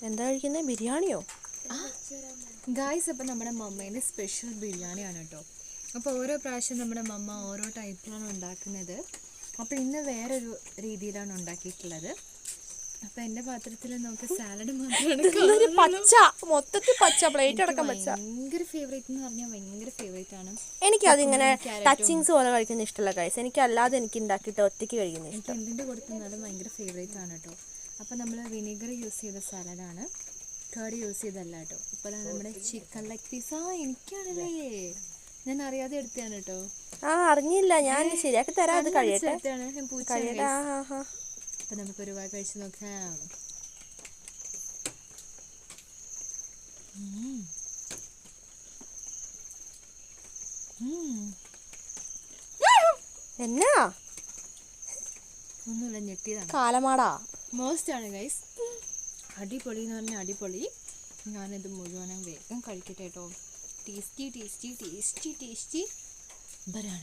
എന്താ കഴിക്കുന്നത്? ബിരിയാണിയോ? ഗായ്സ്, അപ്പോൾ നമ്മുടെ മമ്മേൻ്റെ സ്പെഷ്യൽ ബിരിയാണിയാണ് കേട്ടോ. അപ്പോൾ ഓരോ പ്രാവശ്യം നമ്മുടെ മമ്മ ഓരോ ടൈപ്പിലാണ് ഉണ്ടാക്കുന്നത്. അപ്പോൾ ഇന്ന് വേറൊരു രീതിയിലാണ് ഉണ്ടാക്കിയിട്ടുള്ളത്. അപ്പോൾ എൻ്റെ പാത്രത്തിൽ നമുക്ക് സാലഡ് മാത്രമാണ്. പച്ച, മൊത്തത്തിൽ പച്ച, പ്ലേറ്റ് അടക്കം പച്ച. ഭയങ്കര ഫേവറേറ്റ് എന്ന് പറഞ്ഞാൽ ഭയങ്കര ഫേവറേറ്റ് ആണ്. എനിക്കതിങ്ങനെ ടച്ചിങ്സ് പോലെ കഴിക്കുന്ന ഇഷ്ടമുള്ള കഴിച്ച്. എനിക്ക് അല്ലാതെ എനിക്ക് ഉണ്ടാക്കിയിട്ട് ഒറ്റയ്ക്ക് കഴിക്കുന്നത് എനിക്ക് എന്തിൻ്റെ കൊടുത്തുന്നാലും ഭയങ്കര ഫേവറേറ്റ് ആണ് കേട്ടോ. അപ്പോൾ നമ്മൾ വിനീഗർ യൂസ് ചെയ്ത സാലഡാണ്, കറി യൂസ് ചെയ്തല്ല കേട്ടോ. ഇപ്പോൾ നമ്മുടെ ചിക്കൻ ലെഗ് പീസ്. എനിക്കാണല്ലേ, ഞാൻ അറിയാതെ എടുത്തതാണ് കേട്ടോ. അറിഞ്ഞില്ല, ഞാൻ ശരിയാക്കി തരാം. അത് കഴിയട്ടെ. അപ്പം നമുക്ക് ഒരുപാട് കഴിച്ച് നോക്കാം. എന്നാ ഒന്നുമില്ല, ഞെട്ടിയതാണ്. കാലമാടാ മോസ്റ്റ് ആണ് ഗൈസ്. അടിപൊളി എന്ന് പറഞ്ഞാൽ അടിപൊളി. ഞാനിത് മുഴുവനും വേഗം കഴിക്കട്ടെ കേട്ടോ. Tasty tasty tasty tasty banana.